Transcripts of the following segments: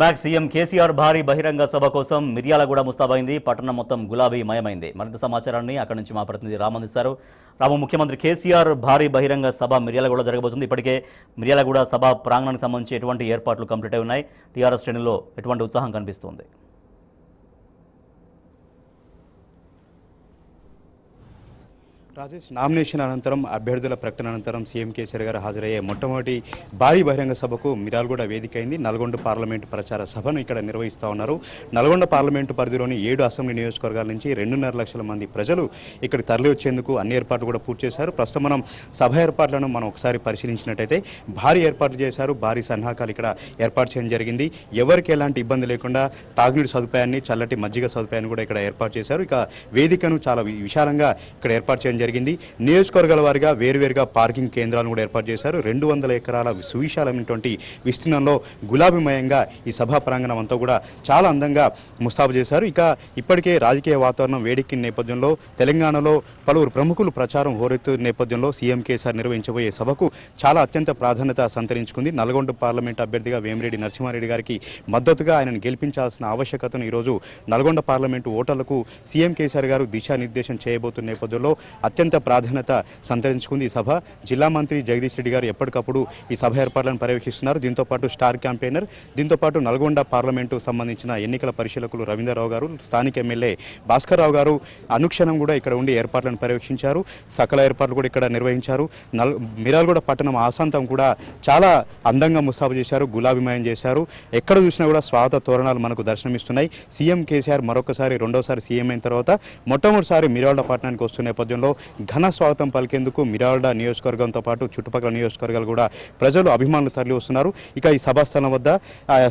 Mac CM KCR భారీ బహిరంగ సభ కోసం మిర్యాలగూడ ముస్తాబైంది. పట్టణం మొత్తం గులాబీ మయమైంది. మరింత సమాచారాన్ని అక్కడి నుంచి మా ప్రతినిధి రామ్ అందిస్తారు. రాము, ముఖ్యమంత్రి కేసీఆర్ భారీ బహిరంగ సభ మిర్యాలగూడ జరగబోతుంది. ఇప్పటికే మిర్యాలగూడ సభ ప్రాంగణానికి సంబంధించి ఎటువంటి ఏర్పాట్లు కంప్లీట్ అయి ఉన్నాయి? టీఆర్ఎస్ శ్రేణుల్లో ఎటువంటి ఉత్సాహం కనిపిస్తుంది? రాజేష్, నామినేషన్ అనంతరం అభ్యర్థుల ప్రకటన అనంతరం సీఎం కేసీఆర్ గారు హాజరయ్యే మొట్టమొదటి భారీ బహిరంగ సభకు మిర్యాలగూడ వేదిక అయింది. నల్గొండ పార్లమెంటు ప్రచార సభను ఇక్కడ నిర్వహిస్తూ ఉన్నారు. నల్గొండ పార్లమెంటు పరిధిలోని 7 అసెంబ్లీ నియోజకవర్గాల నుంచి 2.5 లక్షల మంది ప్రజలు ఇక్కడికి తరలి వచ్చేందుకు అన్ని ఏర్పాట్లు కూడా పూర్తి చేశారు. ప్రస్తుతం మనం సభ ఏర్పాట్లను మనం ఒకసారి పరిశీలించినట్టయితే భారీ ఏర్పాట్లు చేశారు. భారీ సన్నాహాలు ఇక్కడ ఏర్పాటు చేయడం జరిగింది. ఎవరికి ఎలాంటి ఇబ్బంది లేకుండా తాగునీటి సదుపాయాన్ని, చల్లటి మజ్జిగ సదుపాయాన్ని కూడా ఇక్కడ ఏర్పాటు చేశారు. ఇక వేదికను చాలా విశాలంగా ఇక్కడ ఏర్పాటు చేయడం జరిగింది. నియోజకవర్గాల వారిగా వేరువేరుగా పార్కింగ్ కేంద్రాలను కూడా ఏర్పాటు చేశారు. 200 ఎకరాల సువిశాలమైనటువంటి విస్తీర్ణంలో గులాబీమయంగా ఈ సభా ప్రాంగణం అంతా కూడా చాలా అందంగా ముస్తాబు చేశారు. ఇక ఇప్పటికే రాజకీయ వాతావరణం వేడెక్కిన నేపథ్యంలో తెలంగాణలో పలువురు ప్రముఖులు ప్రచారం హోరెత్తు నేపథ్యంలో సీఎం కేసీఆర్ నిర్వహించబోయే సభకు చాలా అత్యంత ప్రాధాన్యత సంతరించుకుంది. నల్గొండ పార్లమెంట్ అభ్యర్థిగా వేమిరెడ్డి నరసింహారెడ్డి గారికి మద్దతుగా ఆయనను గెలిపించాల్సిన ఆవశ్యకతను ఈరోజు నల్గొండ పార్లమెంటు ఓటర్లకు సీఎం కేసీఆర్ గారు దిశానిర్దేశం చేయబోతున్న నేపథ్యంలో అత్యంత ప్రాధాన్యత సంతరించుకుంది ఈ సభ. జిల్లా మంత్రి జగదీష్ రెడ్డి గారు ఎప్పటికప్పుడు ఈ సభ ఏర్పాట్లను పర్యవేక్షిస్తున్నారు. దీంతోపాటు స్టార్ క్యాంపెయినర్, దీంతోపాటు నల్గొండ పార్లమెంటు సంబంధించిన ఎన్నికల పరిశీలకులు రవీంద్రరావు గారు, స్థానిక ఎమ్మెల్యే భాస్కర్ రావు గారు అనుక్షణం కూడా ఇక్కడ ఉండి ఏర్పాట్లను పర్యవేక్షించారు. సకల ఏర్పాట్లు కూడా ఇక్కడ నిర్వహించారు. మిర్యాలగూడ పట్టణం ఆశాంతం కూడా చాలా అందంగా ముస్తాబు చేశారు, గులాబీమయం చేశారు. ఎక్కడ చూసినా కూడా స్వాగత తోరణాలు మనకు దర్శనమిస్తున్నాయి. సీఎం కేసీఆర్ మరొకసారి రెండోసారి సీఎం అయిన తర్వాత మొట్టమొదటిసారి మిర్యాలగూడ పట్టణానికి వస్తున్న నేపథ్యంలో ఘన స్వాగతం పలికేందుకు మిర్యాలగూడ నియోజకవర్గంతో పాటు చుట్టుపక్కల నియోజకవర్గాలు కూడా ప్రజలు, అభిమానులు తరలి వస్తున్నారు. ఇక ఈ సభాస్థలం వద్ద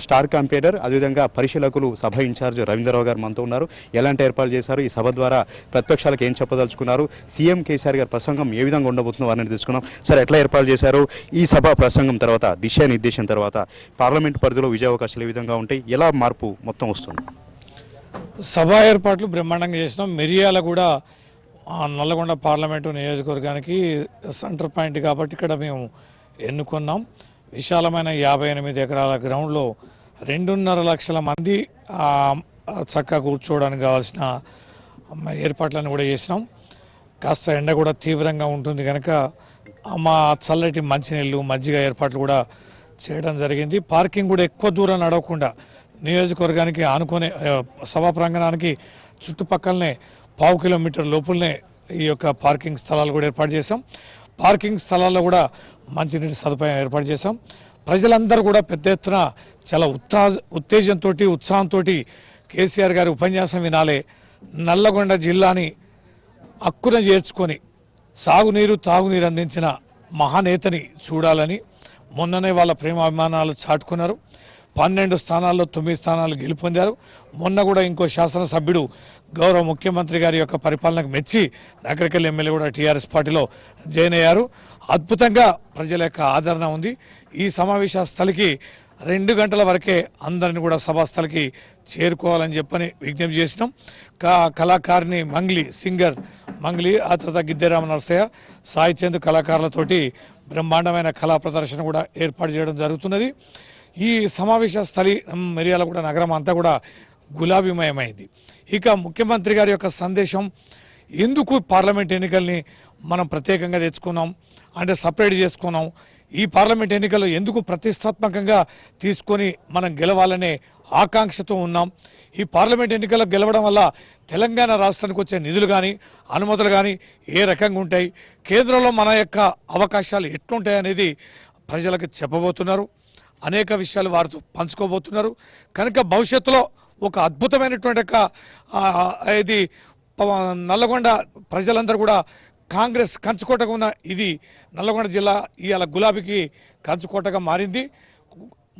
స్టార్ క్యాంపెయినర్, అదేవిధంగా పరిశీలకులు, సభ ఇన్ఛార్జ్ రవీంద్రరావు గారు మనతో ఉన్నారు. ఎలాంటి ఏర్పాట్లు చేశారు, ఈ సభ ద్వారా ప్రతిపక్షాలకు ఏం చెప్పదలుచుకున్నారు, సీఎం కేసీఆర్ గారి ప్రసంగం ఏ విధంగా ఉండబోతుందో వారిని తీసుకున్నాం. సార్, ఎట్లా ఏర్పాటు చేశారు? ఈ సభ ప్రసంగం తర్వాత, దిశానిర్దేశం తర్వాత పార్లమెంట్ పరిధిలో విజయావకాశాలు ఏ విధంగా ఉంటాయి, ఎలా మార్పు మొత్తం వస్తుంది? సభా ఏర్పాట్లు బ్రహ్మాండంగా చేసినాం. మిర్యాలగూడ నల్లగొండ పార్లమెంటు నియోజకవర్గానికి సెంటర్ పాయింట్ కాబట్టి ఇక్కడ మేము ఎన్నుకున్నాం. విశాలమైన 58 ఎకరాల గ్రౌండ్లో 2.5 లక్షల మంది చక్కగా కూర్చోవడానికి కావాల్సిన ఏర్పాట్లను కూడా చేసినాం. కాస్త ఎండ కూడా తీవ్రంగా ఉంటుంది కనుక మా చల్లటి మంచినీళ్ళు, మజ్జిగ ఏర్పాట్లు కూడా చేయడం జరిగింది. పార్కింగ్ కూడా ఎక్కువ దూరం నడవకుండా నియోజకవర్గానికి ఆనుకునే సభా ప్రాంగణానికి చుట్టుపక్కలనే 1/2 కిలోమీటర్ లోపలనే ఈ యొక్క పార్కింగ్ స్థలాలు కూడా ఏర్పాటు చేశాం. పార్కింగ్ స్థలాల్లో కూడా మంచినీటి సదుపాయం ఏర్పాటు చేశాం. ప్రజలందరూ కూడా పెద్ద ఎత్తున చాలా ఉత్తేజంతో, ఉత్సాహంతో కేసీఆర్ గారి ఉపన్యాసం వినాలి, నల్లగొండ జిల్లాని అక్కున చేర్చుకొని సాగునీరు, తాగునీరు అందించిన మహానేతని చూడాలని మొన్ననే వాళ్ళ ప్రేమాభిమానాలు చాటుకున్నారు. 12 స్థానాల్లో 9 స్థానాలు గెలుపొందారు. మొన్న కూడా ఇంకో శాసనసభ్యుడు గౌరవ ముఖ్యమంత్రి గారి యొక్క పరిపాలనకు మెచ్చి నగరికల్ ఎమ్మెల్యే కూడా టీఆర్ఎస్ పార్టీలో జాయిన్ అయ్యారు. అద్భుతంగా ప్రజల యొక్క ఆదరణ ఉంది. ఈ సమావేశ స్థలికి 2 గంటల వరకే అందరిని కూడా సభాస్థలికి చేరుకోవాలని చెప్పని విజ్ఞప్తి చేసినాం. కళాకారిణి మంగ్లీ, సింగర్ మంగ్లీ, ఆ తర్వాత గిద్దెరామ నరసయ్య, సాయి చంద్ కళాకారులతోటి బ్రహ్మాండమైన కళా ప్రదర్శన కూడా ఏర్పాటు చేయడం జరుగుతున్నది. ఈ సమావేశ స్థలి మిర్యాలగూడ నగరం అంతా కూడా గులాబీమయమైంది. ఇక ముఖ్యమంత్రి గారి యొక్క సందేశం, ఎందుకు పార్లమెంట్ ఎన్నికల్ని మనం ప్రత్యేకంగా తెచ్చుకున్నాం అంటే సపరేట్ చేసుకున్నాం, ఈ పార్లమెంట్ ఎన్నికలు ఎందుకు ప్రతిష్టాత్మకంగా తీసుకొని మనం గెలవాలనే ఆకాంక్షతో ఉన్నాం, ఈ పార్లమెంట్ ఎన్నికల్లో గెలవడం వల్ల తెలంగాణ రాష్ట్రానికి వచ్చే నిధులు కానీ, అనుమతులు కానీ ఏ రకంగా ఉంటాయి, కేంద్రంలో మన యొక్క అవకాశాలు ఎట్లుంటాయి అనేది ప్రజలకు చెప్పబోతున్నారు. అనేక విషయాలు వారితో పంచుకోబోతున్నారు. కనుక భవిష్యత్తులో ఒక అద్భుతమైనటువంటి ఇది నల్లగొండ ప్రజలందరూ కూడా కాంగ్రెస్ కంచుకోటగా ఉన్న ఇది నల్లగొండ జిల్లా ఇవాళ గులాబీకి కంచుకోటగా మారింది.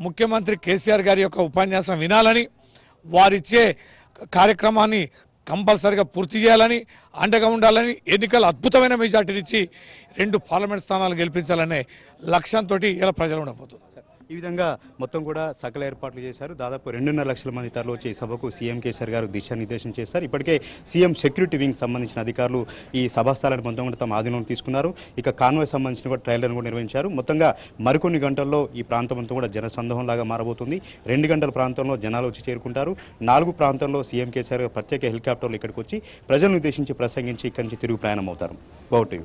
ముఖ్యమంత్రి కేసీఆర్ గారి యొక్క ఉపన్యాసం వినాలని, వారిచ్చే కార్యక్రమాన్ని కంపల్సరిగా పూర్తి చేయాలని, అండగా ఉండాలని, ఎన్నికల అద్భుతమైన మెజార్టీనిచ్చి 2 పార్లమెంట్ స్థానాలు గెలిపించాలనే లక్ష్యంతో ఇలా ప్రజలు ఉండబోతున్నారు. ఈ విధంగా మొత్తం కూడా సకల ఏర్పాట్లు చేశారు. దాదాపు 2.5 లక్షల మంది తరలి వచ్చి ఈ సభకు సీఎం కేసీఆర్ గారు దిశానిర్దేశం చేశారు. ఇప్పటికే సీఎం సెక్యూరిటీ వింగ్ సంబంధించిన అధికారులు ఈ సభాస్థలాన్ని మొత్తం కూడా తమ ఆధీనంలో తీసుకున్నారు. ఇక కాన్వాయ్ సంబంధించిన కూడా ట్రయల్ కూడా నిర్వహించారు. మొత్తంగా మరికొన్ని గంటల్లో ఈ ప్రాంతం అంతా కూడా జనసందోహం లాగా మారబోతుంది. 2 గంటల ప్రాంతంలో జనాలు వచ్చి చేరుకుంటారు. 4 ప్రాంతాల్లో సీఎం కేసీఆర్ గారు ప్రత్యేక హెలికాప్టర్లు ఇక్కడికి వచ్చి ప్రజలను ఉద్దేశించి ప్రసంగించి ఇక్కడి నుంచి తిరుగు ప్రయాణం అవుతారు. బాగుంటాయి.